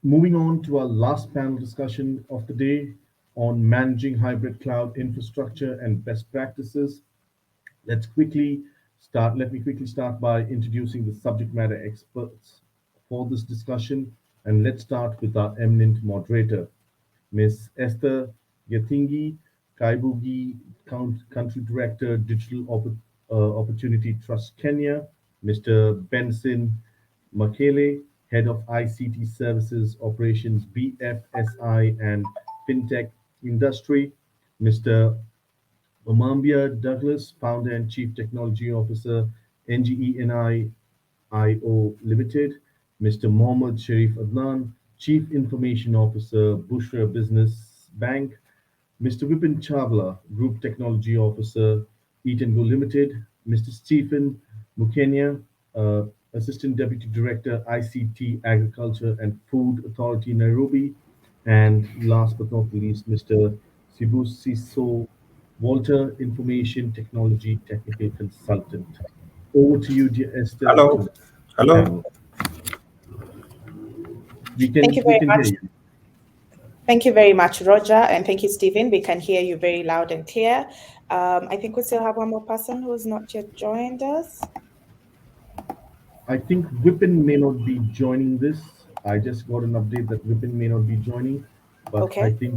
Moving on to our last panel discussion of the day on managing hybrid cloud infrastructure and best practices. Let me quickly start by introducing the subject matter experts for this discussion. And let's start with our eminent moderator, Ms. Esther Gathigi, Kibugi Country Director, Opportunity Trust Kenya, Mr. Benson Makale, Head of ICT Services Operations BFSI and FinTech Industry, Mr. Omambia Dauglous, Founder and Chief Technology Officer, NGENI IO Limited, Mr. Mohamed Sharif Adan, Chief Information Officer, Bushra Business Bank, Mr. Vipin Chawla, Group Technology Officer, Eat and Go Limited, Mr. Stephen Mukenya, Assistant Deputy Director, ICT Agriculture and Food Authority, Nairobi, and last but not least, Mr. Sibusiso, Walter, Information Technology Technical Consultant. Over to you, dear Esther, Hello. to the Hello. panel. Thank you We very can hear much. you. Thank you very much, Roger, and thank you, Stephen. We can hear you very loud and clear. I think we still have one more person who has not yet joined us. I think Vipin may not be joining this. I just got an update that Vipin may not be joining, but I Okay. think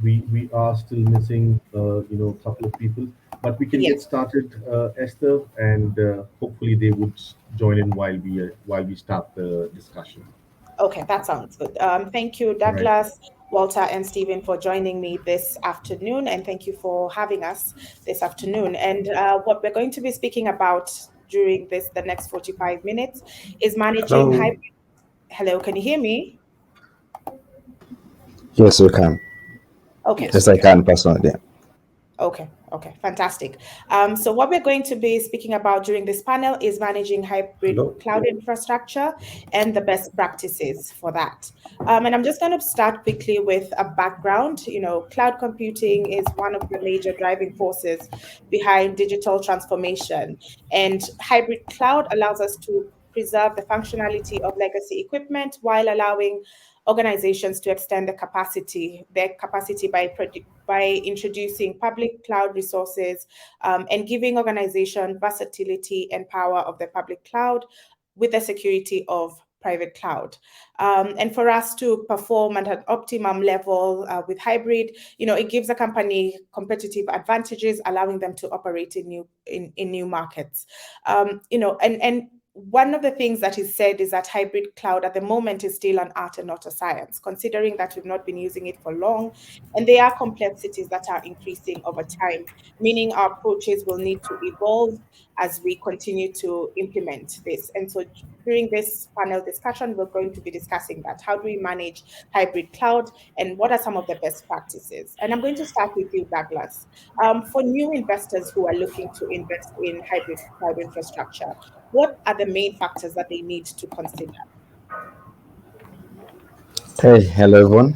we are still missing a couple of people. But we can get Yes. started, Esther, and hopefully they would join in while we start the discussion. Okay, that sounds good. Thank you, All right. Douglas, Walter, and Stephen for joining me this afternoon, and thank you for having us this afternoon. And what we're going to be speaking about during the next 45 minutes is managing Hello. hybrid. Hello, can you hear me? Yes, we can. Okay. Yes, I can personally. Okay, fantastic. So what we're going to be speaking about during this panel is managing hybrid Hello. cloud infrastructure and the best practices for that. And I'm just going to start quickly with a background. Cloud computing is one of the major driving forces behind digital transformation, and hybrid cloud allows us to preserve the functionality of legacy equipment while allowing organizations to extend their capacity by introducing public cloud resources and giving organization versatility and power of the public cloud with the security of private cloud. And for us to perform at an optimum level with hybrid, it gives a company competitive advantages, allowing them to operate in new markets. And one of the things that is said is that hybrid cloud at the moment is still an art and not a science, considering that we've not been using it for long. And there are complexities that are increasing over time, meaning our approaches will need to evolve as we continue to implement this. And so during this panel discussion, we're going to be discussing that. How do we manage hybrid cloud and what are some of the best practices? And I'm going to start with you, Douglas. For new investors who are looking to invest in hybrid cloud infrastructure, what are the main factors that they need to consider? Hey, hello everyone.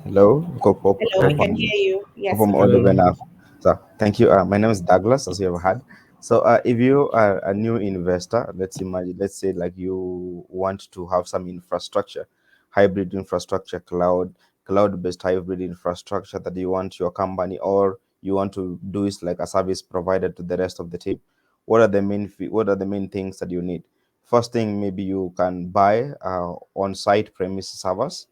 Hello. Hello, we can hear you. Hope Yes, we I'm can hear audible Hello. you. enough. So, thank you. My name is Douglas, as you have had. So, if you are a new investor, let's say, like you want to have some infrastructure, hybrid infrastructure, cloud-based hybrid infrastructure that you want your company or you want to do is like a service provided to the rest of the team. What are the main things that you need? First thing, maybe you can buy on-site premise servers,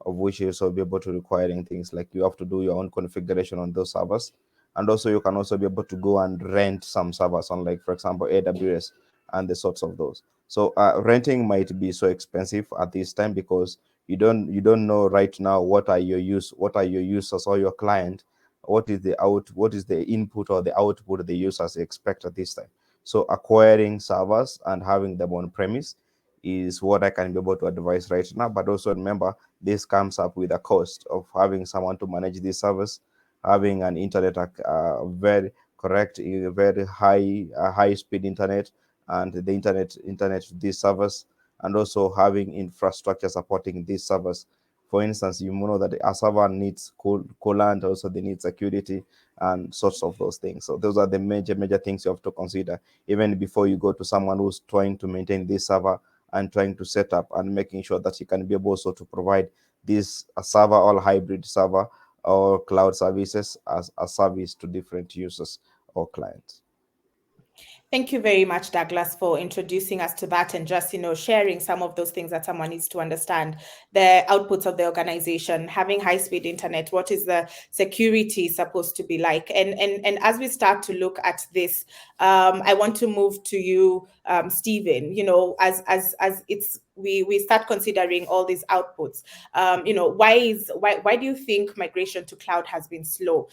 of which you also be able to requiring things like you have to do your own configuration on those servers, and also you can also be able to go and rent some servers on, like for example, AWS and the sorts of those. So renting might be so expensive at this time because you don't know right now what are your users or your client, what is the input or the output the users expect at this time. So acquiring servers and having them on premise is what I can be able to advise right now. But also remember, this comes up with a cost of having someone to manage this service, having an internet very correct, very high speed internet, and the internet to this service, and also having infrastructure supporting these servers. For instance, you know that a server needs coolant, also they need security and sorts of those things. So those are the major things you have to consider even before you go to someone who's trying to maintain this server and trying to set up and making sure that you can be able also to provide this server or hybrid server or cloud services as a service to different users or clients. Thank you very much, Douglas, for introducing us to that and just, sharing some of those things that someone needs to understand. The outputs of the organization, having high-speed internet, what is the security supposed to be like? And as we start to look at this, I want to move to you, Stephen. As we start considering all these outputs, why do you think migration to cloud has been slow?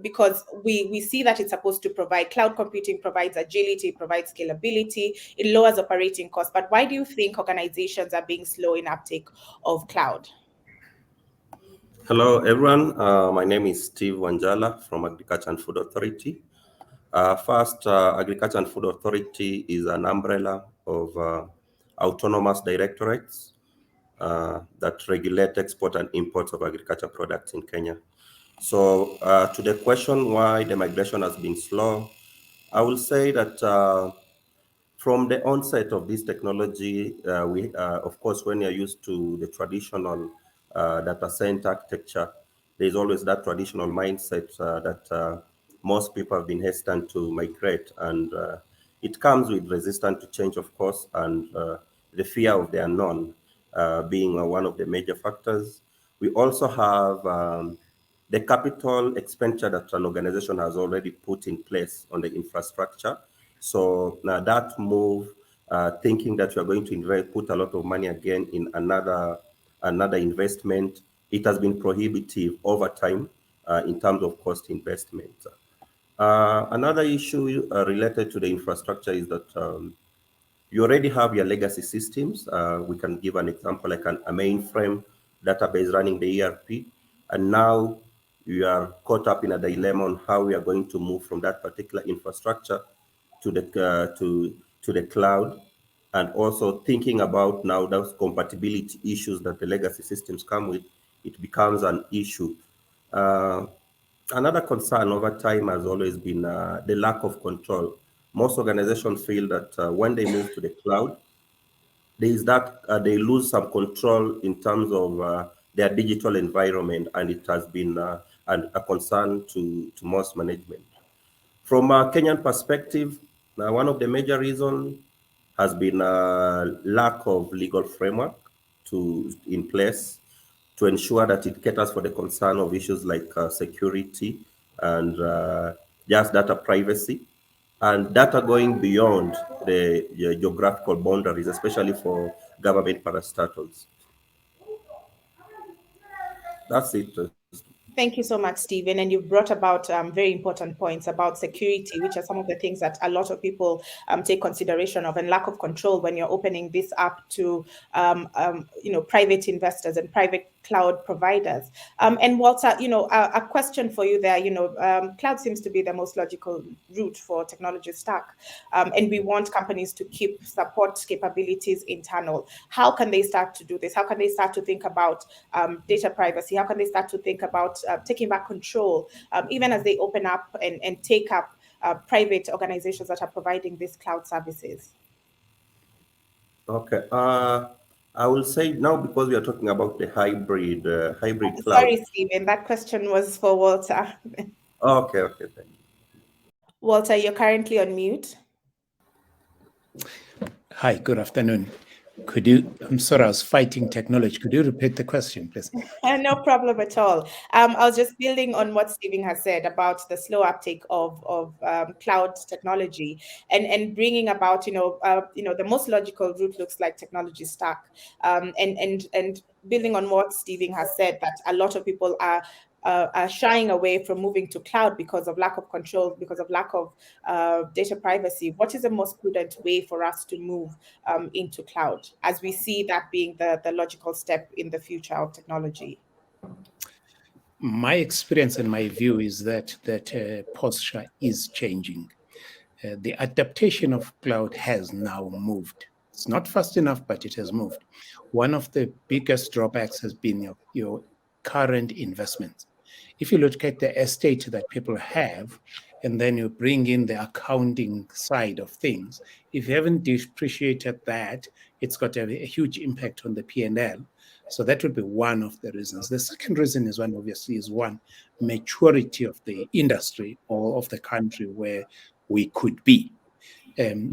Because we see that it's supposed to provide, cloud computing provides agility, provides scalability, it lowers operating costs. But why do you think organizations are being slow in uptake of cloud? Hello, everyone. My name is Steve Wanjala from Agriculture and Food Authority. First, Agriculture and Food Authority is an umbrella of autonomous directorates that regulate export and imports of agriculture products in Kenya. So to the question why the migration has been slow, I will say that from the onset of this technology, of course, when you're used to the traditional data center architecture, there's always that traditional mindset that most people have been hesitant to migrate. And it comes with resistance to change, of course, and the fear of the unknown being one of the major factors. We also have the capital expenditure that an organization has already put in place on the infrastructure. So now that move, thinking that you are going to put a lot of money again in another investment, it has been prohibitive over time in terms of cost investment. Another issue related to the infrastructure is that you already have your legacy systems. We can give an example like a mainframe database running the ERP, and now you are caught up in a dilemma on how we are going to move from that particular infrastructure to the cloud, and also thinking about now those compatibility issues that the legacy systems come with. It becomes an issue. Another concern over time has always been the lack of control. Most organizations feel that when they move to the cloud, there is that they lose some control in terms of their digital environment, and it has been a concern to most management. From a Kenyan perspective, one of the major reasons has been a lack of legal framework in place to ensure that it caters for the concern of issues like security and just data privacy, and data going beyond the geographical boundaries, especially for government parastatals. That's it. Thank you so much, Stephen. And you've brought about very important points about security, which are some of the things that a lot of people take consideration of, and lack of control when you're opening this up to, private investors and private cloud providers. And Walter, a question for you there. Cloud seems to be the most logical route for technology stack, and we want companies to keep support capabilities internal. How can they start to do this? How can they start to think about data privacy? How can they start to think about taking back control, even as they open up and take up private organizations that are providing these cloud services? Okay. I will say now, because we are talking about the hybrid cloud. Sorry, Stephen, that question was for Walter. Okay, thank you. Walter, you're currently on mute. Hi, good afternoon. I'm sorry, I was fighting technology. Could you repeat the question, please? No problem at all. I was just building on what Stephen has said about the slow uptake of cloud technology, and bringing about, the most logical route looks like technology stack, and building on what Stephen has said, that a lot of people are shying away from moving to cloud because of lack of control, because of lack of data privacy. What is the most prudent way for us to move into cloud, as we see that being the logical step in the future of technology? My experience and my view is that posture is changing. The adaptation of cloud has now moved. It's not fast enough, but it has moved. One of the biggest drawbacks has been your current investments. If you look at the estate that people have, and then you bring in the accounting side of things. If you haven't depreciated that, it's got a huge impact on the P&L. So that would be one of the reasons. The second reason is one maturity of the industry or of the country where we could be.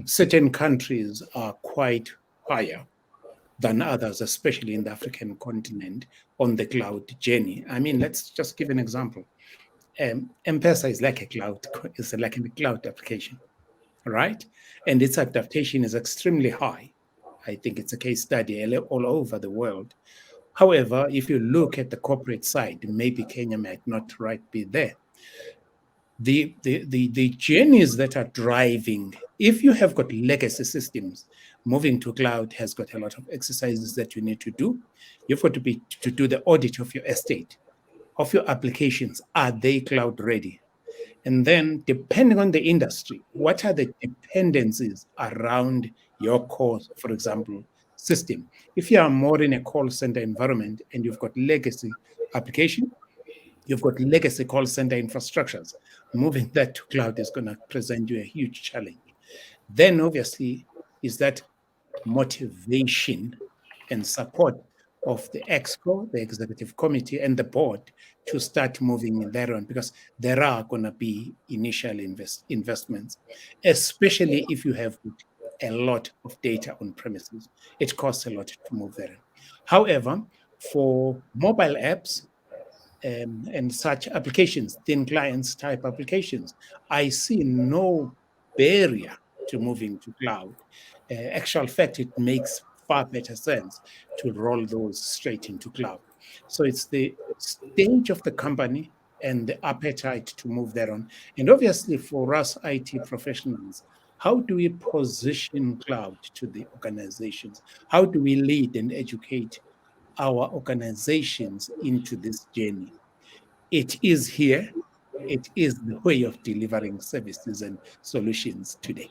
Certain countries are quite higher than others, especially in the African continent, on the cloud journey. I mean, let's just give an example. M-Pesa is like a cloud application, right? And its adaptation is extremely high. I think it's a case study all over the world. However, if you look at the corporate side, maybe Kenya might not be there. The journeys that are driving, if you have got legacy systems, moving to cloud has got a lot of exercises that you need to do. You've got to do the audit of your estate, of your applications. Are they cloud ready? And then, depending on the industry, what are the dependencies around your core, for example, system? If you are more in a call center environment and you've got legacy application, you've got legacy call center infrastructures, moving that to cloud is going to present you a huge challenge. Then, obviously, is that motivation and support of the exco, the executive committee, and the board to start moving there on, because there are going to be initial investments, especially if you have a lot of data on premises. It costs a lot to move there. However, for mobile apps and such applications, thin clients type applications, I see no barrier to moving to cloud. Actual fact, it makes far better sense to roll those straight into cloud. So it's the stage of the company and the appetite to move there on. And obviously for us IT professionals, how do we position cloud to the organizations? How do we lead and educate our organizations into this journey? It is here. It is the way of delivering services and solutions today.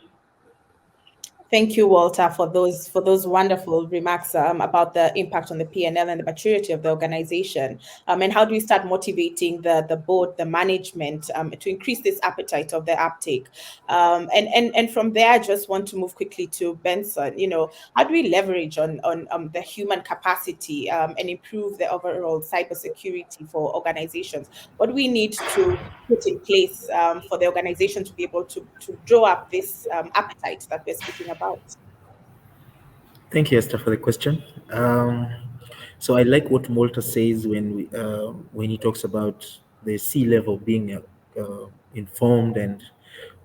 Thank you, Walter, for those wonderful remarks about the impact on the P&L and the maturity of the organization. And how do we start motivating the board, the management, to increase this appetite of the uptake? And from there, I just want to move quickly to Benson. How do we leverage on the human capacity and improve the overall cybersecurity for organizations? What do we need to put in place for the organization to be able to draw up this appetite that we're speaking about? Thank you, Esther, for the question. So I like what Walter says when he talks about the C-level being informed, and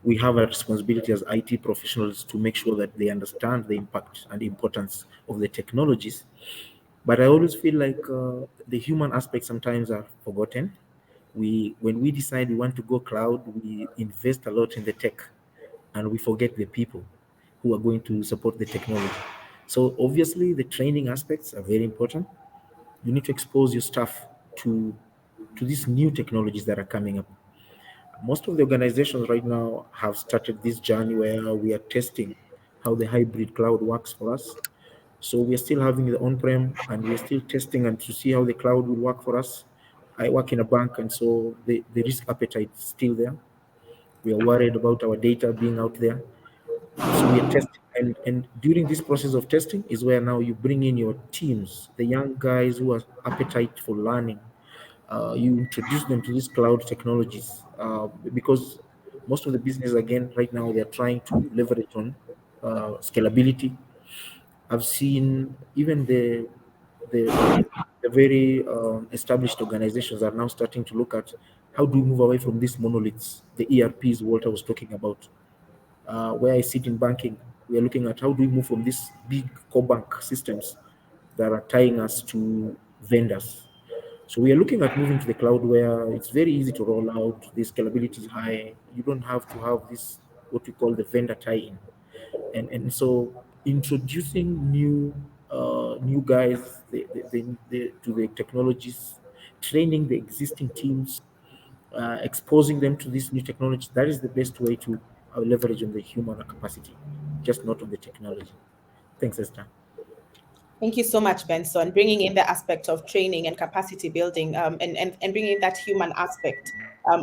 we have a responsibility as IT professionals to make sure that they understand the impact and importance of the technologies. But I always feel like the human aspects sometimes are forgotten. When we decide we want to go cloud, we invest a lot in the tech, and we forget the people who are going to support the technology. So obviously the training aspects are very important. You need to expose your staff to these new technologies that are coming up. Most of the organizations right now have started this journey where we are testing how the hybrid cloud works for us. So we are still having the on-prem, and we are still testing and to see how the cloud will work for us. I work in a bank, and so the risk appetite is still there. We are worried about our data being out there. So we are testing, and during this process of testing is where now you bring in your teams, the young guys who have appetite for learning. You introduce them to these cloud technologies because most of the business, again, right now, they're trying to leverage on scalability. I've seen even the very established organizations are now starting to look at how do we move away from these monoliths, the ERPs Walter was talking about. Where I sit in banking, we are looking at how do we move from these big core bank systems that are tying us to vendors. So we are looking at moving to the cloud where it's very easy to roll out, the scalability is high. You don't have to have this, what we call the vendor tie-in. And so introducing new guys to the technologies, training the existing teams, exposing them to this new technology, that is the best way to leverage on the human capacity, just not on the technology. Thanks, Esther. Thank you so much, Benson, bringing in the aspect of training and capacity building and bringing that human aspect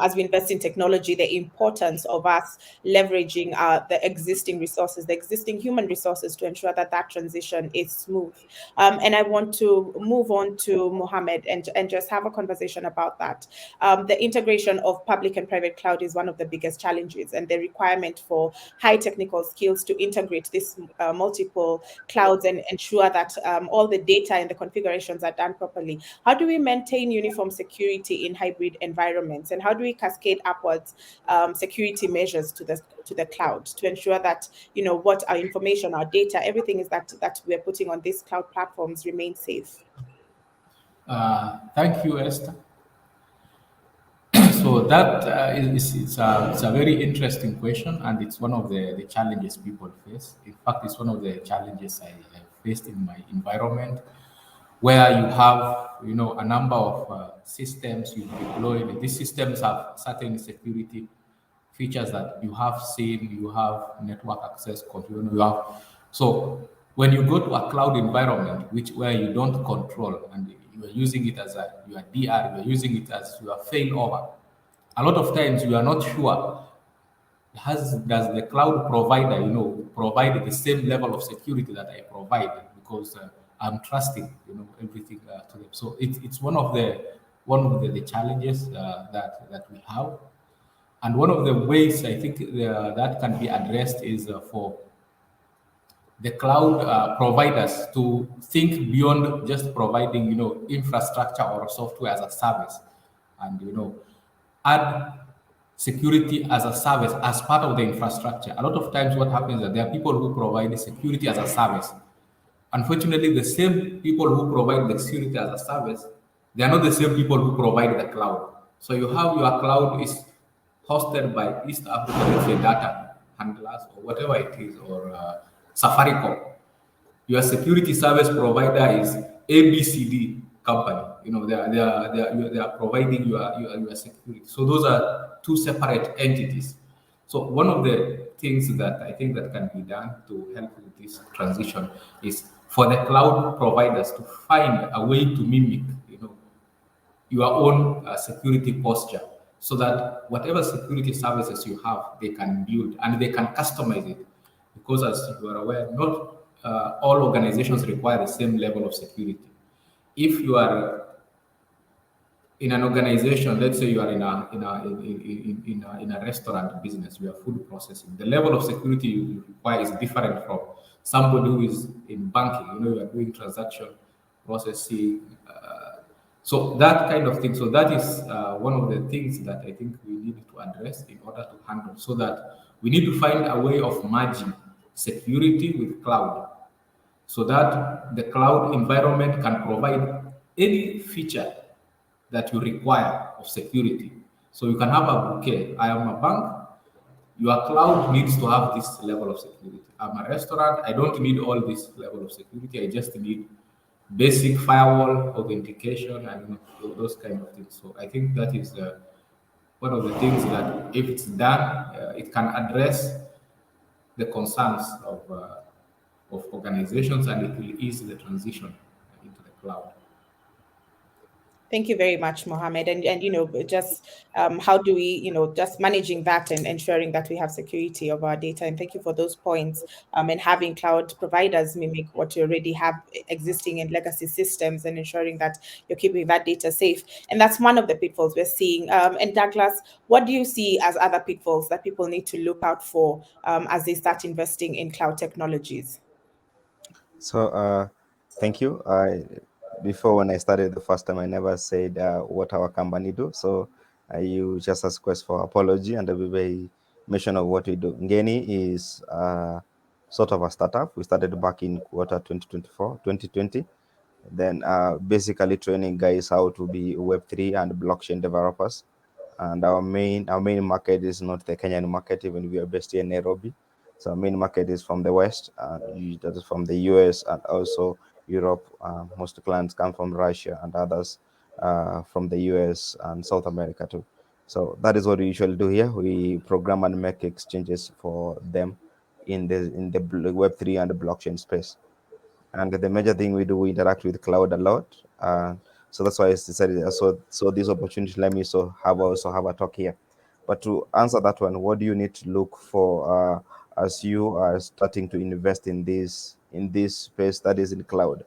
as we invest in technology, the importance of us leveraging the existing resources, the existing human resources, to ensure that that transition is smooth. And I want to move on to Mohamed and just have a conversation about that. The integration of public and private cloud is one of the biggest challenges, and the requirement for high technical skills to integrate these multiple clouds and ensure that all the data and the configurations are done properly. How do we maintain uniform security in hybrid environments, and how do we cascade upwards security measures to the cloud to ensure that what our information, our data, everything is that we're putting on these cloud platforms remain safe? Thank you, Esther. So that it's a very interesting question, and it's one of the challenges people face. In fact, it's one of the challenges I faced in my environment, where you have a number of systems you deploy. These systems have certain security features that you have seen. You have network access control. So when you go to a cloud environment, where you don't control, and you are using it as your DR, you are using it as your failover. A lot of times you are not sure, does the cloud provider provide the same level of security that I provide, because I'm trusting everything to them. So it's one of the challenges that we have, and one of the ways I think that can be addressed is for the cloud providers to think beyond just providing infrastructure or software as a service, and add security as a service as part of the infrastructure. A lot of times what happens is that there are people who provide security as a service. Unfortunately, the same people who provide the security as a service, they are not the same people who provide the cloud. So you have your cloud is hosted by East African, let's say, data handlers or whatever it is, or Safaricom. Your security service provider is ABCD company. They are providing your security. So those are two separate entities. So one of the things that I think that can be done to help with this transition is for the cloud providers to find a way to mimic, your own security posture, so that whatever security services you have, they can build and they can customize it. Because as you are aware, not all organizations require the same level of security. If you are in an organization, let's say you are in a restaurant business, you are food processing, the level of security you require is different from somebody who is in banking. You are doing transaction processing, so that kind of thing. So that is one of the things that I think we need to address in order to handle, so that we need to find a way of merging security with cloud, so that the cloud environment can provide any feature that you require of security. So you can have a bouquet. I am a bank. Your cloud needs to have this level of security. I'm a restaurant. I don't need all this level of security. I just need basic firewall authentication and those kind of things. So I think that is one of the things that, if it's done, it can address the concerns of organizations, and it will ease the transition into the cloud. Thank you very much, Mohamed. And just how do we, just managing that and ensuring that we have security of our data. And thank you for those points. And having cloud providers mimic what you already have existing in legacy systems, and ensuring that you're keeping that data safe. And that's one of the pitfalls we're seeing. And Douglas, what do you see as other pitfalls that people need to look out for as they start investing in cloud technologies? So thank you. Before, when I started the first time, I never said what our company do. So you just ask request for apology, and I will be mention of what we do. NGENI is sort of a startup. We started back in quarter 2020. Then basically training guys how to be Web3 and blockchain developers. And our main market is not the Kenyan market, even we are based here in Nairobi. So our main market is from the West, that is from the US and also Europe. Most clients come from Russia, and others from the US and South America too. So that is what we usually do here. We program and make exchanges for them in the Web3 and the blockchain space. And the major thing we do, we interact with cloud a lot. So that's why I decided. So this opportunity let me also have a talk here. But to answer that one, what do you need to look for as you are starting to invest in this space that is in cloud?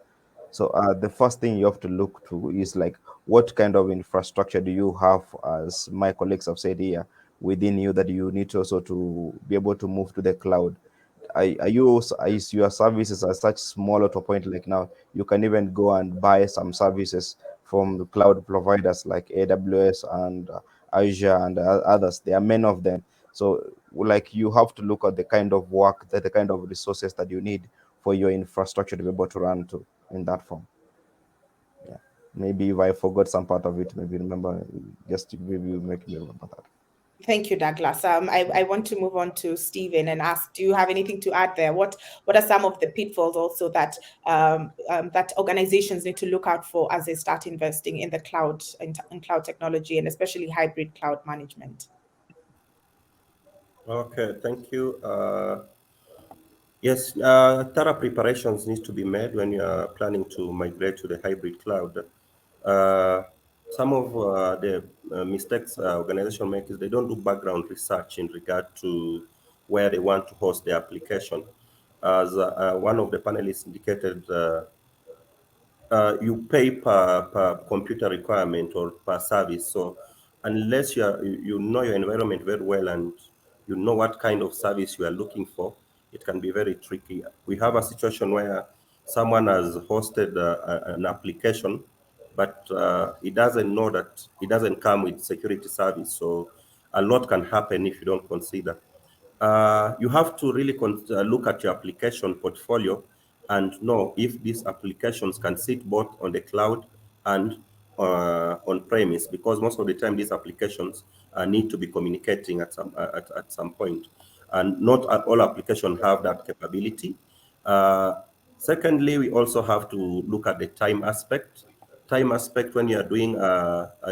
So the first thing you have to look to is like what kind of infrastructure do you have, as my colleagues have said here, within you that you need to also to be able to move to the cloud. Are you also, is your services are such smaller to a point like now you can even go and buy some services from the cloud providers like AWS and Azure and others. There are many of them. So like you have to look at the kind of work, the kind of resources that you need for your infrastructure to be able to run to in that form. Yeah. Maybe if I forgot some part of it, maybe remember, just to maybe make me remember that. Thank you, Douglas. I want to move on to Stephen and ask, do you have anything to add there? What are some of the pitfalls also that that organizations need to look out for as they start investing in the cloud, in cloud technology, and especially hybrid cloud management? Okay, thank you. Yes, thorough preparations need to be made when you are planning to migrate to the hybrid cloud. Uh, some of the mistakes organization make is they don't do background research in regard to where they want to host their application. As one of the panelists indicated, you pay per computer requirement or per service. So unless you know your environment very well and you know what kind of service you are looking for, it can be very tricky. We have a situation where someone has hosted an application, but it doesn't know that it doesn't come with security service. So a lot can happen if you don't consider. You have to really look at your application portfolio and know if these applications can sit both on the cloud and on premise, because most of the time these applications need to be communicating at some point, and not all applications have that capability. Secondly, we also have to look at the time aspect. Time aspect when you are doing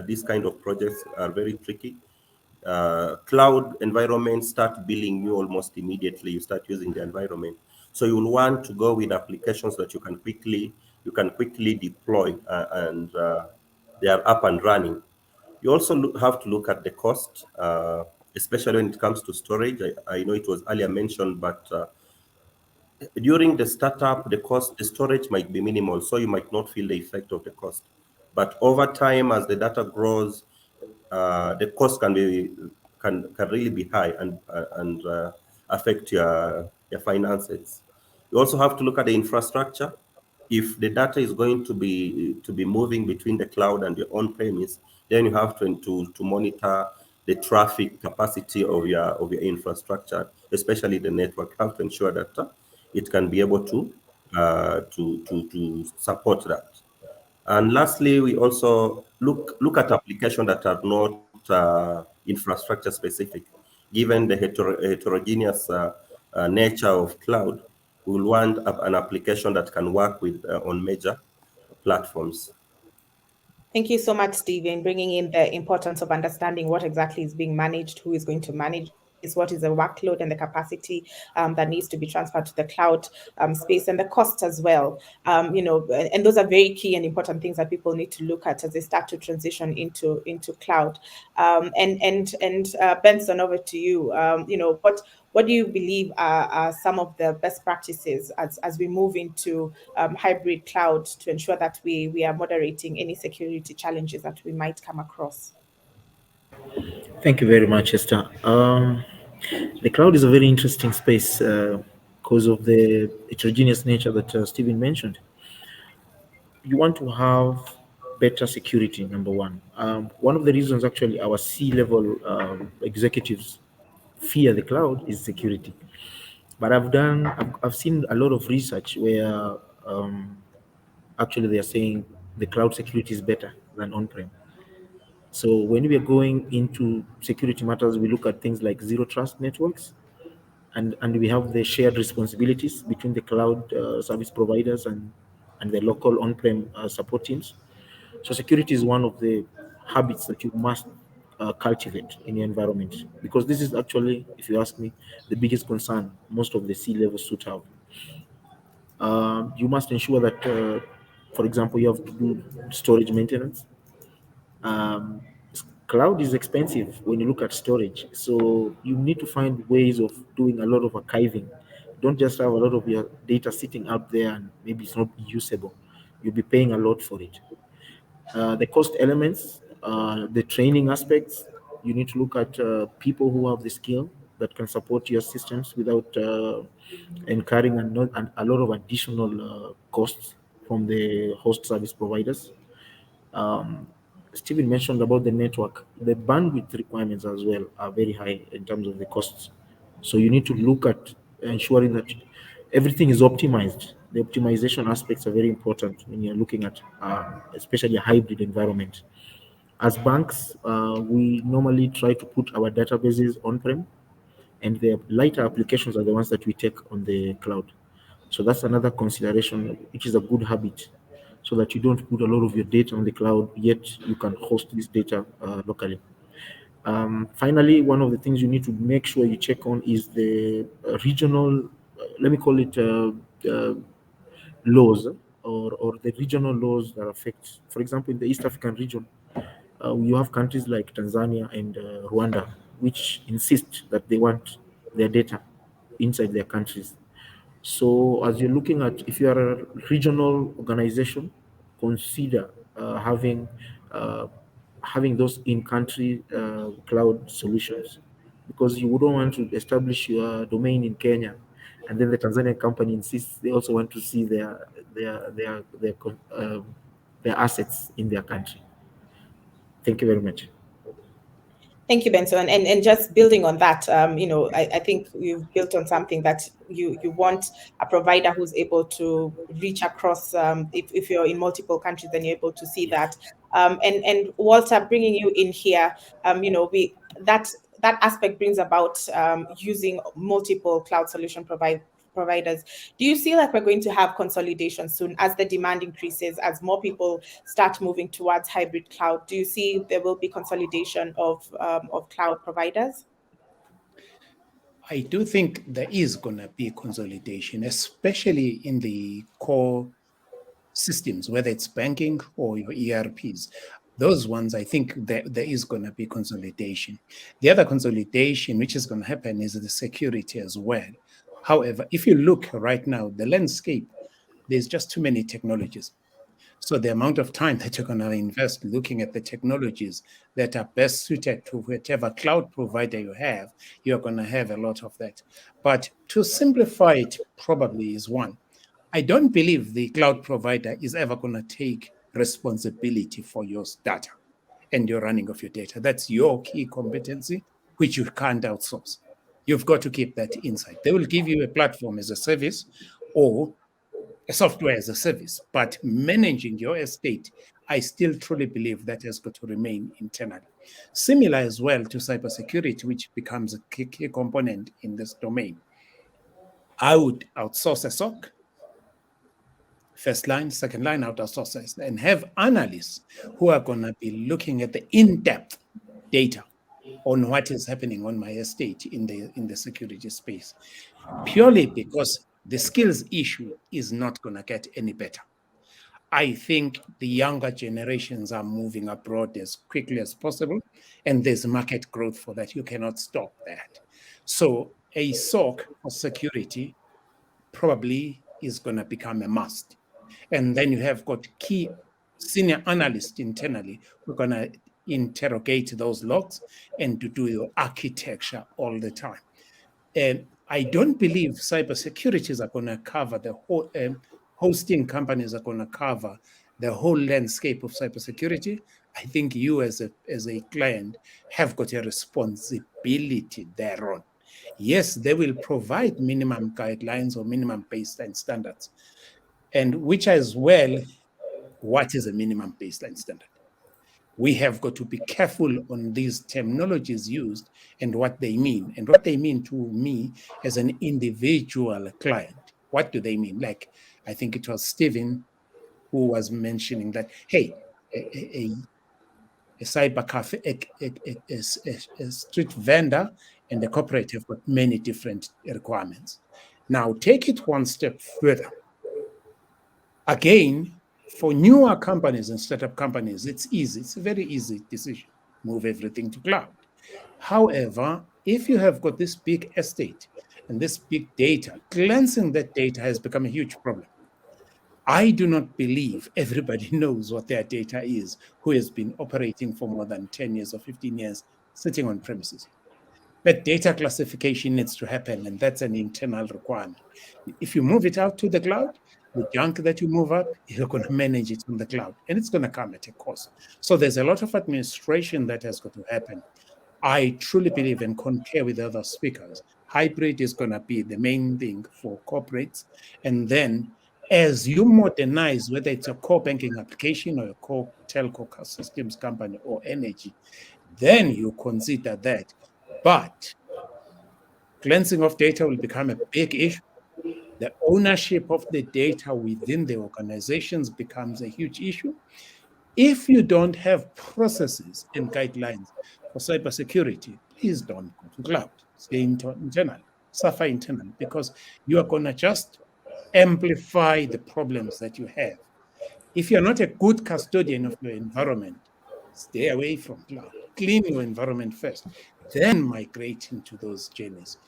these kind of projects are very tricky. Cloud environments start billing you almost immediately you start using the environment. So you will want to go with applications that you can quickly deploy and they are up and running. You also have to look at the cost, especially when it comes to storage. I know it was earlier mentioned, but during the startup, the storage might be minimal, so you might not feel the effect of the cost. But over time, as the data grows, the cost can really be high and affect your finances. You also have to look at the infrastructure. If the data is going to be moving between the cloud and your on-premise, then you have to monitor the traffic capacity of your infrastructure, especially the network. You have to ensure that it can be able to support that. And lastly, we also look at applications that are not infrastructure specific. Given the heterogeneous nature of cloud, we will want an application that can work with on major platforms. Thank you so much, Stephen, bringing in the importance of understanding what exactly is being managed, who is going to manage this, what is the workload and the capacity that needs to be transferred to the cloud space, and the cost as well. And those are very key and important things that people need to look at as they start to transition into cloud. And Benson, over to you. What do you believe are some of the best practices as we move into hybrid cloud to ensure that we are moderating any security challenges that we might come across? Thank you very much, Esther. The cloud is a very interesting space because of the heterogeneous nature that Stephen mentioned. You want to have better security, number one. One of the reasons actually our C-level executives fear the cloud is security. But I've seen a lot of research where actually they are saying the cloud security is better than on-prem. So when we are going into security matters, we look at things like zero trust networks, and we have the shared responsibilities between the cloud service providers and the local on-prem support teams. So security is one of the habits that you must cultivate in your environment, because this is actually, if you ask me, the biggest concern most of the C-level suit have. You must ensure that For example, you have to do storage maintenance. Um, Cloud is expensive when you look at storage, so you need to find ways of doing a lot of archiving. Don't just have a lot of your data sitting out there and maybe it's not usable. You'll be paying a lot for it. The cost elements, the training aspects, you need to look at people who have the skill that can support your systems without incurring a lot of additional costs from the host service providers. Um, Stephen mentioned about the network. The bandwidth requirements as well are very high in terms of the costs. So you need to look at ensuring that everything is optimized. The optimization aspects are very important when you're looking at, especially a hybrid environment. As banks, we normally try to put our databases on-prem, and the lighter applications are the ones that we take on the cloud. So that's another consideration, which is a good habit, so that you don't put a lot of your data on the cloud, yet you can host this data locally. Finally, one of the things you need to make sure you check on is the regional, let me call it laws, or the regional laws that affect, for example, in the East African region, you have countries like Tanzania and Rwanda, which insist that they want their data inside their countries. So, as you're looking at, if you are a regional organization, consider uh, having those in-country cloud solutions, because you wouldn't want to establish your domain in Kenya, and then the Tanzanian company insists they also want to see their assets in their country. Thank you very much. Thank you, Benson. And just building on that, I think you've built on something that you want a provider who's able to reach across. If you're in multiple countries, then you're able to see that. And Walter, bringing you in here, we that aspect brings about using multiple cloud solution providers. Do you see like we're going to have consolidation soon as the demand increases, as more people start moving towards hybrid cloud? Do you see there will be consolidation of cloud providers? I do think there is going to be consolidation, especially in the core systems, whether it's banking or your ERPs. Those ones, I think there is going to be consolidation. The other consolidation which is going to happen is the security as well. However, if you look right now, the landscape, there's just too many technologies. So the amount of time that you're going to invest looking at the technologies that are best suited to whatever cloud provider you have, you're going to have a lot of that. But to simplify it, probably is one. I don't believe the cloud provider is ever going to take responsibility for your data and your running of your data. That's your key competency, which you can't outsource. You've got to keep that inside. They will give you a platform as a service or a software as a service, but managing your estate, I still truly believe that has got to remain internally. Similar as well to cybersecurity, which becomes a key component in this domain. I would outsource a SOC, first line, second line, outsource it, and have analysts who are going to be looking at the in-depth data on what is happening on my estate in the security space, purely because the skills issue is not going to get any better. I think the younger generations are moving abroad as quickly as possible, and there's market growth for that. You cannot stop that. So a SOC for security probably is going to become a must. And then you have got key senior analysts internally who are going to interrogate those logs and to do your architecture all the time. And I don't believe cybersecurities are going to cover the whole, hosting companies are going to cover the whole landscape of cybersecurity. I think you as a client have got a responsibility thereon. Yes, they will provide minimum guidelines or minimum baseline standards, and which as well, what is a minimum baseline standard? We have got to be careful on these terminologies used and what they mean. And what they mean to me as an individual client. What do they mean? Like, I think it was Stephen who was mentioning that, hey, a cyber cafe, a street vendor and a corporate have got many different requirements. Now, take it one step further. Again, For newer companies and startup companies, it's easy. It's a very easy decision. Move everything to cloud. However, if you have got this big estate and this big data, cleansing that data has become a huge problem. I do not believe everybody knows what their data is who has been operating for more than 10 years or 15 years sitting on premises. But data classification needs to happen, and that's an internal requirement. If you move it out to the cloud, the junk that you move up, you're going to manage it on the cloud, and it's going to come at a cost. So there's a lot of administration that has got to happen. I truly believe and concur with other speakers. Hybrid is going to be the main thing for corporates. And then as you modernize, whether it's a core banking application or a core telco systems company or energy, then you consider that. But cleansing of data will become a big issue. The ownership of the data within the organizations becomes a huge issue. If you don't have processes and guidelines for cybersecurity, please don't go to cloud. Stay internal, suffer internal, because you are going to just amplify the problems that you have. If you're not a good custodian of your environment, stay away from cloud. Clean your environment first, then migrate into those journeys.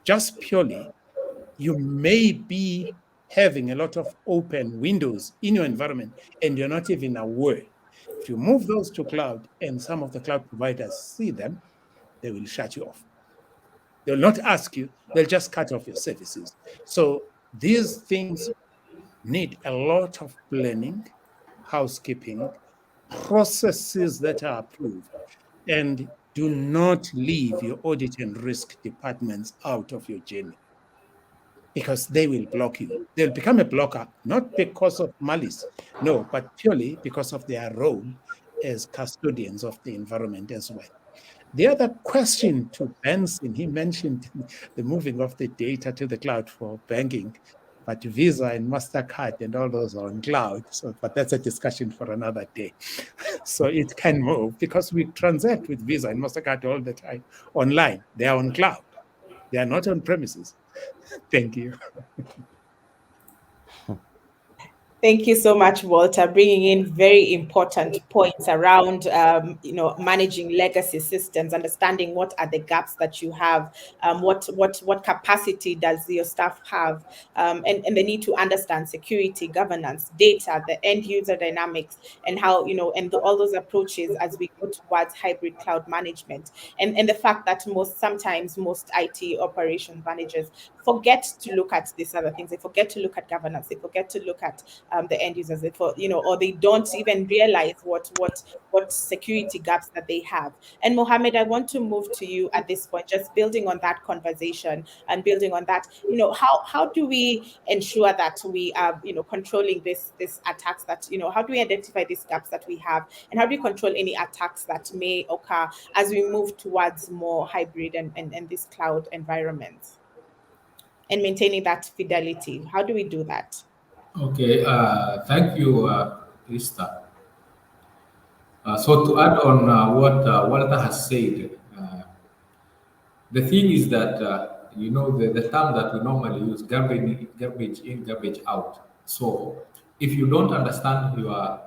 Just purely, you may be having a lot of open windows in your environment and you're not even aware. If you move those to cloud and some of the cloud providers see them, they will shut you off. They'll not ask you, they'll just cut off your services. So these things need a lot of planning, housekeeping, processes that are approved, and do not leave your audit and risk departments out of your journey, because they will block you. They'll become a blocker, not because of malice, no, but purely because of their role as custodians of the environment as well. The other question to Benson, he mentioned the moving of the data to the cloud for banking, but Visa and MasterCard and all those are on cloud. So, but that's a discussion for another day. So it can move because we transact with Visa and MasterCard all the time online. They are on cloud. They are not on premises. Thank you. Thank you so much, Walter, bringing in very important points around, managing legacy systems, understanding what are the gaps that you have, what capacity does your staff have, and the need to understand security, governance, data, the end user dynamics, and how, all those approaches as we go towards hybrid cloud management, and the fact that sometimes most IT operations managers forget to look at these other things. They forget to look at governance. They forget to look at the end users, or they don't even realize what security gaps that they have. And Mohamed, I want to move to you at this point, just building on that conversation and building on that. How do we ensure that we are controlling this attacks that how do we identify these gaps that we have, and how do we control any attacks that may occur as we move towards more hybrid and this cloud environments, and maintaining that fidelity? How do we do that? Okay, thank you, Krista. So to add on what Walter has said, the thing is that the term that we normally use, garbage in, garbage out. So if you don't understand your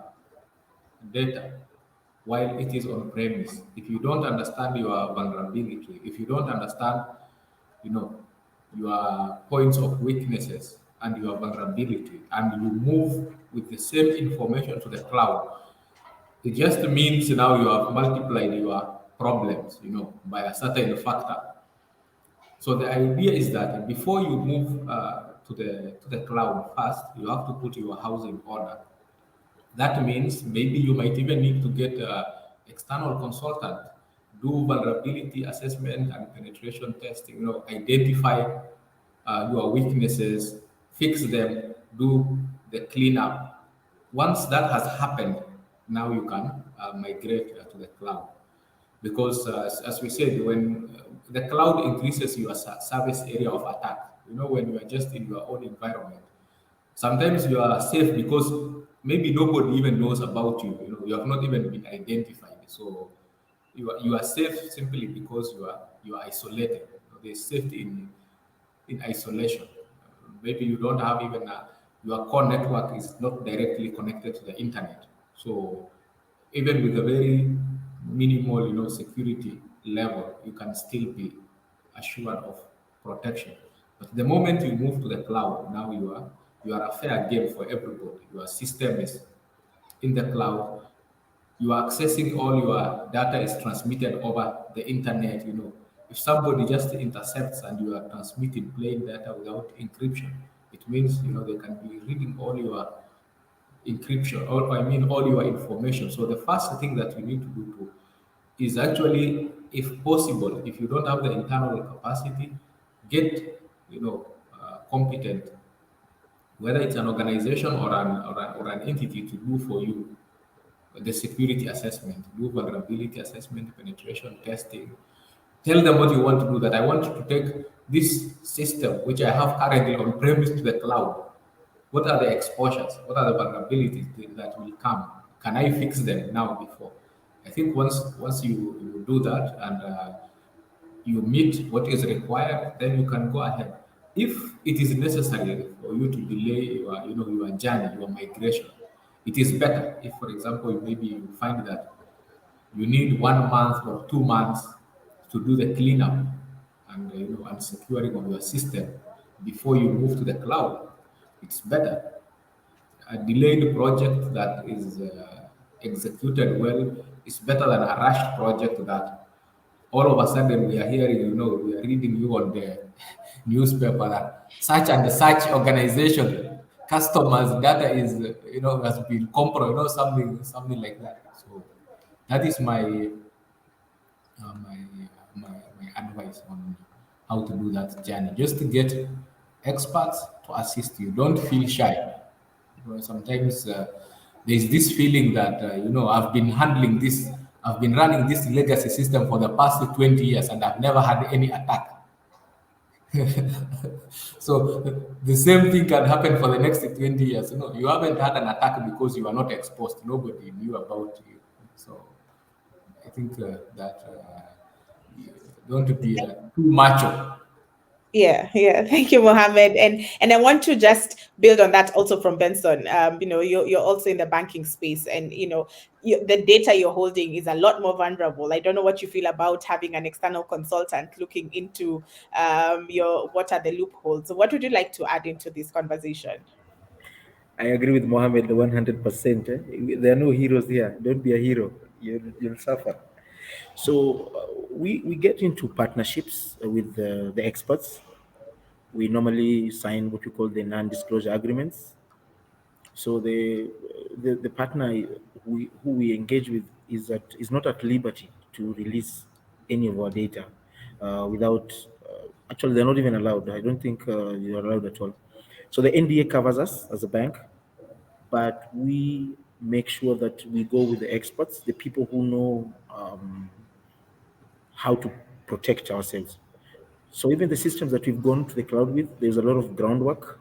data while it is on premise, if you don't understand your vulnerability, if you don't understand, you know, your points of weaknesses and your vulnerability, and you move with the same information to the cloud, it just means now you have multiplied your problems, by a certain factor. So the idea is that before you move to the cloud first, you have to put your house in order. That means maybe you might even need to get an external consultant, do vulnerability assessment and penetration testing, identify your weaknesses, fix them, do the cleanup. Once that has happened, now you can migrate to the cloud. Because as we said, when the cloud increases your service area of attack, when you are just in your own environment, sometimes you are safe because maybe nobody even knows about you. You have not even been identified. So you are safe simply because you are isolated. There's safety in isolation. Maybe you don't have even your core network is not directly connected to the internet. So even with a very minimal, security level, you can still be assured of protection. But the moment you move to the cloud, now you are a fair game for everybody. Your system is in the cloud. You are accessing all your data is transmitted over the internet. If somebody just intercepts and you are transmitting plain data without encryption, it means they can be reading all your encryption, or I mean all your information. So the first thing that you need to do is actually, if possible, if you don't have the internal capacity, get competent, whether it's an organization or an entity, to do for you the security assessment, do vulnerability assessment, penetration testing. Tell them what you want to do. That I want to take this system, which I have currently on premise, to the cloud. What are the exposures? What are the vulnerabilities that will come? Can I fix them now before? I think once you do that and you meet what is required, then you can go ahead. If it is necessary for you to delay your journey, your migration, it is better if, for example, maybe you find that you need 1 month or 2 months to do the cleanup and securing of your system before you move to the cloud. It's better. A delayed project that is executed well is better than a rushed project that all of a sudden we are hearing, we are reading you on the newspaper that such and such organization, customers' data is, has been compromised, something like that. So that is my advice on how to do that journey. Just to get experts to assist you. Don't feel shy. Sometimes there's this feeling that I've been running this legacy system for the past 20 years and I've never had any attack. So the same thing can happen for the next 20 years. You haven't had an attack because you are not exposed. Nobody knew about you. So I think that don't be too macho. Yeah. Thank you, Mohamed. And I want to just build on that also from Benson. You're also in the banking space, and the data you're holding is a lot more vulnerable. I don't know what you feel about having an external consultant looking into what are the loopholes. So what would you like to add into this conversation? I agree with Mohammed 100%. There are no heroes here. Don't be a hero. You'll suffer. So we get into partnerships with the experts. We normally sign what we call the non-disclosure agreements. So the partner who we engage with is not at liberty to release any of our data without. Actually, they're not even allowed. I don't think you're allowed at all. So the NDA covers us as a bank, but we make sure that we go with the experts, the people who know how to protect ourselves. So even the systems that we've gone to the cloud with, there's a lot of groundwork.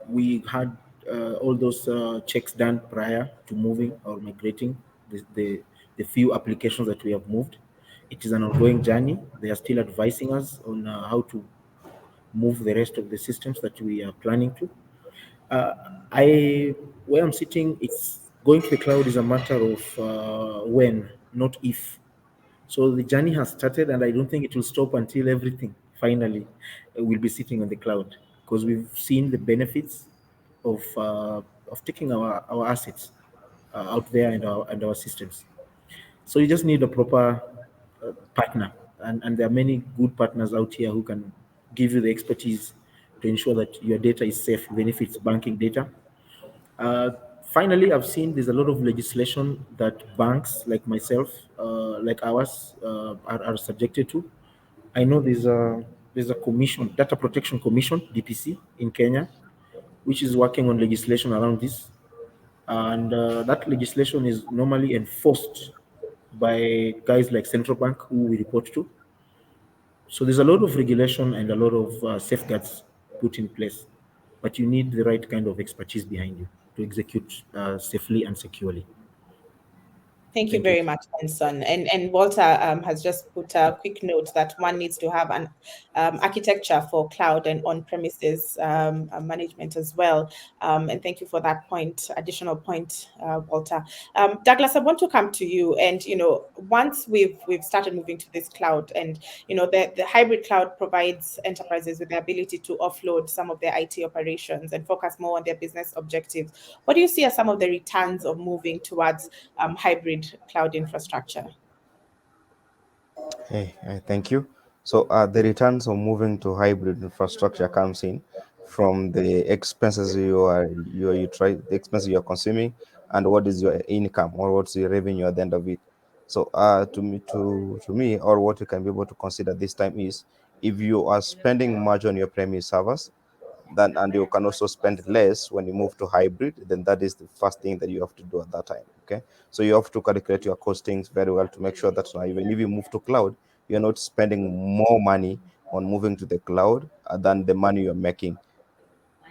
We had all those checks done prior to moving or migrating the few applications that we have moved. It is an ongoing journey. They are still advising us on how to move the rest of the systems that we are planning to. Where I'm sitting, it's going to the cloud is a matter of when, not if. So the journey has started, and I don't think it will stop until everything finally will be sitting on the cloud, because we've seen the benefits of taking our assets out there and our systems. So you just need a proper partner, and there are many good partners out here who can give you the expertise to ensure that your data is safe, even if it's banking data. Uh, Finally, I've seen there's a lot of legislation that banks like myself, like ours, are subjected to. I know there's a commission, Data Protection Commission (DPC) in Kenya, which is working on legislation around this, and that legislation is normally enforced by guys like Central Bank, who we report to. So there's a lot of regulation and a lot of safeguards put in place, but you need the right kind of expertise behind you to execute safely and securely. Thank you very much, Benson. And Walter has just put a quick note that one needs to have an architecture for cloud and on-premises management as well. And thank you for that additional point, Walter. Douglas, I want to come to you. And once we've started moving to this cloud, and the hybrid cloud provides enterprises with the ability to offload some of their IT operations and focus more on their business objectives. What do you see as some of the returns of moving towards hybrid cloud infrastructure? Hey, thank you. So the returns of moving to hybrid infrastructure comes in from the expenses the expenses you are consuming, and what is your income, or what's your revenue at the end of it. So to me, or what you can be able to consider this time is, if you are spending much on your premise servers, then and you can also spend less when you move to hybrid, then that is the first thing that you have to do at that time. Okay, so you have to calculate your costings very well to make sure that now, even if you move to cloud, you're not spending more money on moving to the cloud than the money you're making.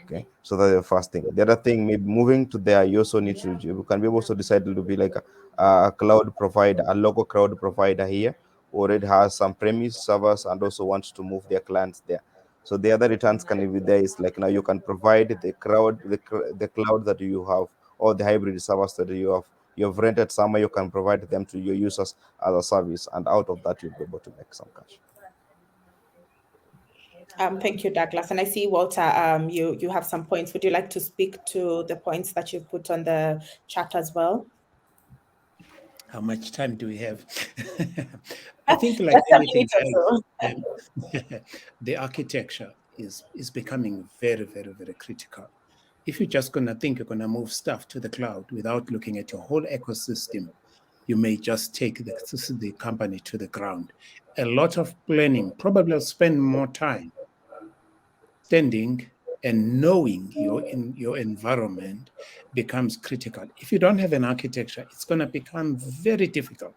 Okay, so that's the first thing. The other thing, maybe moving to there, you also need to, you can be also decide to be like a cloud provider, a local cloud provider here, already has some premise servers and also wants to move their clients there. So the other returns can be there is like, now you can provide the cloud that you have, or the hybrid servers that you've rented somewhere, you can provide them to your users as a service, and out of that you'll be able to make some cash. Thank you, Douglas. And I see, Walter, you have some points. Would you like to speak to the points that you put on the chat as well? How much time do we have? I think, like anything else, the architecture is becoming very, very, very critical. If you're just going to think you're going to move stuff to the cloud without looking at your whole ecosystem, you may just take the company to the ground. A lot of planning, probably will spend more time standing and knowing your environment becomes critical. If you don't have an architecture, it's going to become very difficult,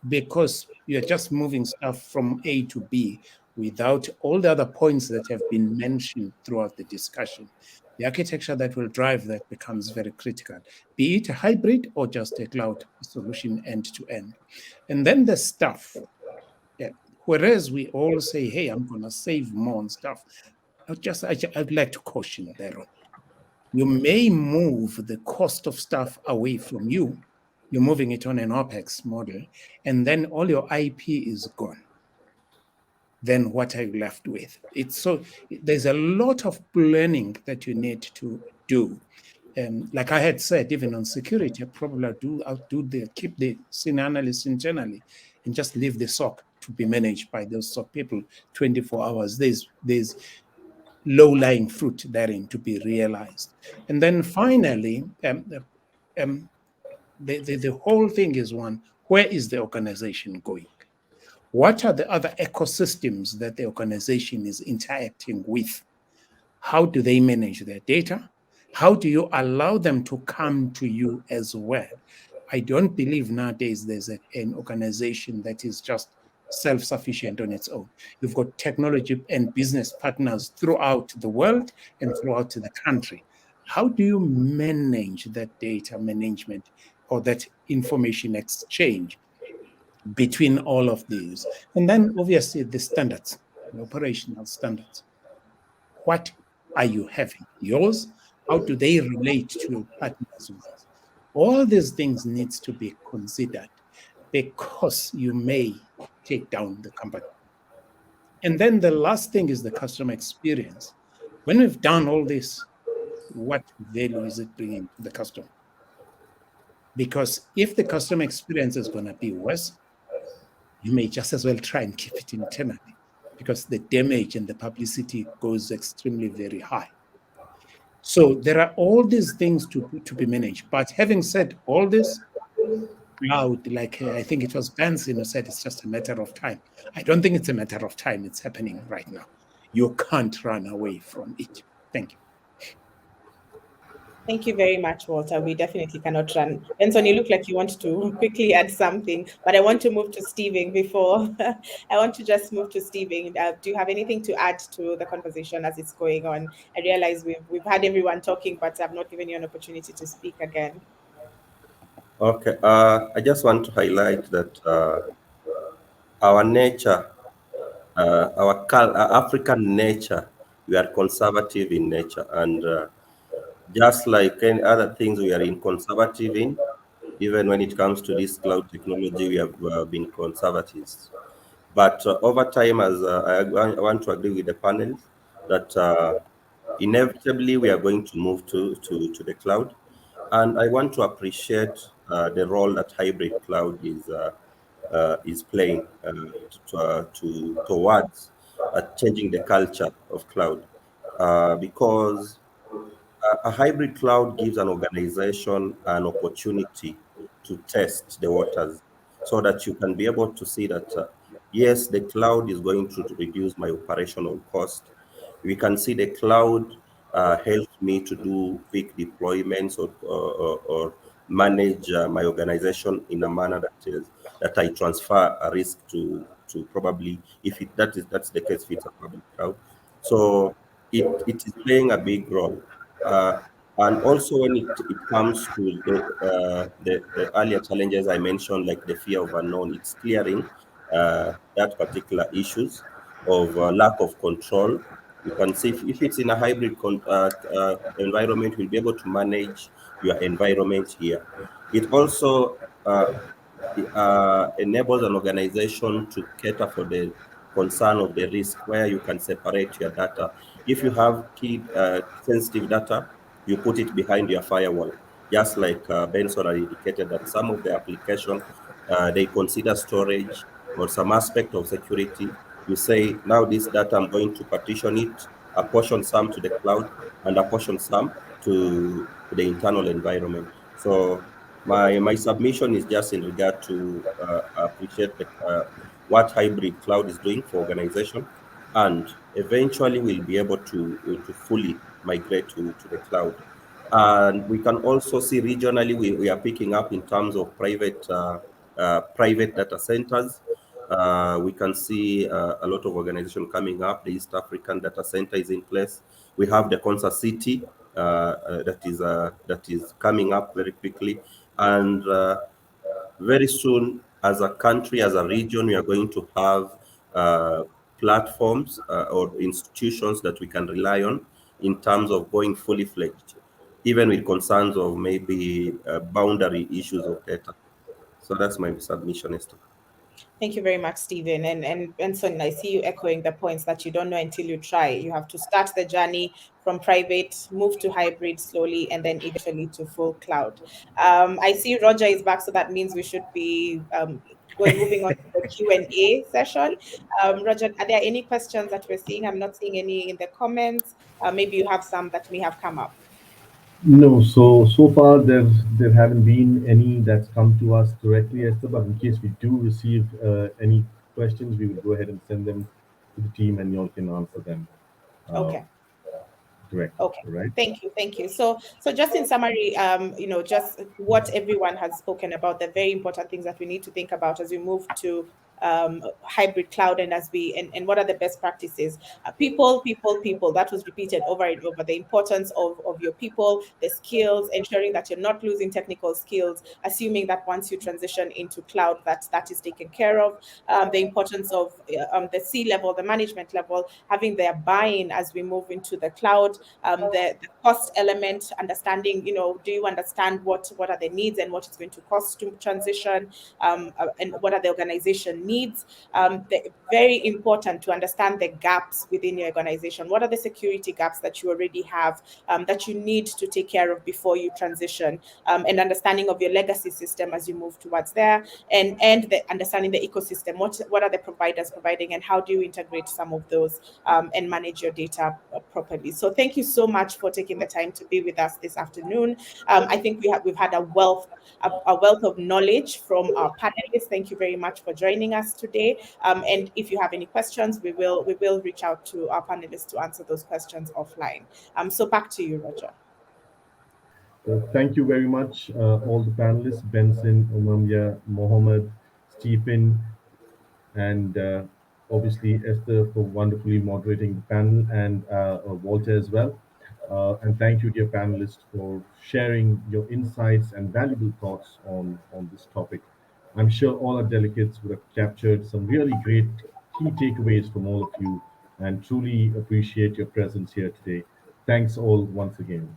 because you're just moving stuff from A to B without all the other points that have been mentioned throughout the discussion. The architecture that will drive that becomes very critical, be it a hybrid or just a cloud solution end to end. And then the stuff. Yeah. Whereas we all say, hey, I'm going to save more on stuff, I'd like to caution there. You may move the cost of stuff away from you. You're moving it on an OPEX model, and then all your IP is gone. Then what are you left with? There's a lot of planning that you need to do. Like I had said, even on security, I'll keep the senior analysts internally and just leave the SOC to be managed by those SOC people 24 hours. There's low-lying fruit therein to be realized. And then finally, the whole thing is one, where is the organization going? What are the other ecosystems that the organization is interacting with? How do they manage their data? How do you allow them to come to you as well? I don't believe nowadays there's an organization that is just self-sufficient on its own. You've got technology and business partners throughout the world and throughout the country. How do you manage that data management or that information exchange between all of these? And then obviously the standards, the operational standards. What are you having? Yours? How do they relate to your partners' ones? All these things needs to be considered, because you may take down the company. And then the last thing is the customer experience. When we've done all this, what value is it bringing to the customer? Because if the customer experience is going to be worse, you may just as well try and keep it internally, because the damage and the publicity goes extremely very high. So there are all these things to be managed. But having said all this, cloud, like I think it was Benson who said, it's just a matter of time. I don't think it's a matter of time. It's happening right now. You can't run away from it. Thank you. Thank you very much, Walter. We definitely cannot run. Benson, you look like you want to quickly add something, but I want to move to Stephen before. I want to just move to Stephen. Do you have anything to add to the conversation as it's going on? I realize we've had everyone talking, but I've not given you an opportunity to speak again. Okay. I just want to highlight that our nature, African nature, we are conservative in nature, and just like any other things, we are in conservative in. Even when it comes to this cloud technology, we have been conservatives. But over time, as I want to agree with the panel that inevitably we are going to move to the cloud. And I want to appreciate the role that hybrid cloud is playing towards changing the culture of cloud. Because a hybrid cloud gives an organization an opportunity to test the waters so that you can be able to see that, yes, the cloud is going to reduce my operational cost. We can see the cloud helps me to do quick deployments or manage my organization in a manner that I transfer a risk to probably, if that's the case, if it's a public cloud. So it is playing a big role. Uh, and also when it comes to the earlier challenges I mentioned, like the fear of unknown, it's clearing that particular issues of lack of control. You can see if it's in a hybrid environment, we'll be able to manage your environment here. It also enables an organization to cater for the concern of the risk, where you can separate your data. If you have key sensitive data, you put it behind your firewall. Just like Benson had indicated that some of the application, they consider storage or some aspect of security. You say, now this data, I'm going to partition it, apportion some to the cloud and apportion some to the internal environment. So my submission is just in regard to appreciate what hybrid cloud is doing for organization, and eventually we'll be able to fully migrate to the cloud. And we can also see regionally we are picking up in terms of private data centers. We can see a lot of organization coming up. The East African data center is in place. We have the Concert City that is coming up very quickly, and very soon, as a country, as a region, we are going to have platforms or institutions that we can rely on in terms of going fully fledged, even with concerns of maybe boundary issues of data. So that's my submission, Esther. Thank you very much, Stephen. And Benson, I see you echoing the points that you don't know until you try. You have to start the journey from private, move to hybrid slowly, and then eventually to full cloud. I see Roger is back, so that means we should be moving on to the Q&A session. Roger, are there any questions that we're seeing? I'm not seeing any in the comments. Maybe you have some that may have come up. No, so far there haven't been any that's come to us directly, Esther. But in case we do receive any questions, we will go ahead and send them to the team, and you all can answer them Okay. directly. Okay. Right? Thank you. Thank you. So just in summary, just what everyone has spoken about, the very important things that we need to think about as we move to hybrid cloud, and and what are the best practices. People, that was repeated over and over. The importance of your people, the skills, ensuring that you're not losing technical skills, assuming that once you transition into cloud, that is taken care of. The importance of the C level, the management level, having their buy-in as we move into the cloud. The cost element, understanding, do you understand what are the needs and what it's going to cost to transition, and what are the organization needs. Very important to understand the gaps within your organization. What are the security gaps that you already have, that you need to take care of before you transition, and understanding of your legacy system as you move towards there, and the understanding the ecosystem. What are the providers providing, and how do you integrate some of those, and manage your data properly. So thank you so much for taking the time to be with us this afternoon. I think we've had a wealth of knowledge from our panelists. Thank you very much for joining us today. And if you have any questions, we will reach out to our panelists to answer those questions offline. So back to you, Roger. Thank you very much, all the panelists, Benson, Omambia, Mohamed, Stephen, and obviously Esther for wonderfully moderating the panel, and Walter as well. And thank you, dear panelists, for sharing your insights and valuable thoughts on this topic. I'm sure all our delegates would have captured some really great key takeaways from all of you and truly appreciate your presence here today. Thanks all once again.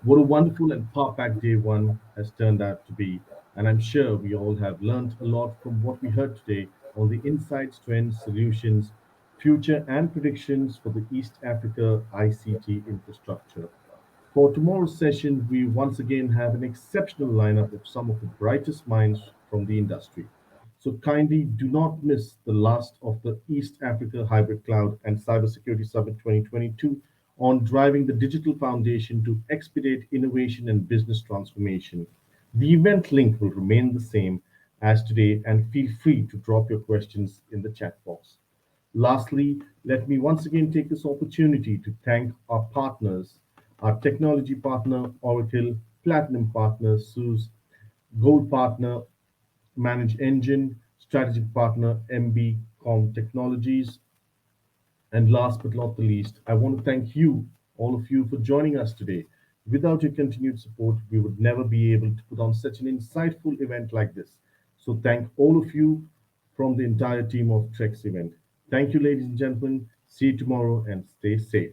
What a wonderful and power-packed day one has turned out to be, and I'm sure we all have learned a lot from what we heard today on the insights, trends, solutions, future, and predictions for the East Africa ICT infrastructure. For tomorrow's session, we once again have an exceptional lineup of some of the brightest minds from the industry. So kindly do not miss the last of the East Africa Hybrid Cloud and Cybersecurity Summit 2022 on driving the digital foundation to expedite innovation and business transformation. The event link will remain the same as today, and feel free to drop your questions in the chat box. Lastly, let me once again take this opportunity to thank our partners, our technology partner, Oracle, Platinum partner, SUSE, Gold partner, Manage Engine, strategic partner, MB Com Technologies, and last but not the least, I want to thank you, all of you, for joining us today. Without your continued support, we would never be able to put on such an insightful event like this. So thank all of you from the entire team of Trex event. Thank you, ladies and gentlemen. See you tomorrow and stay safe.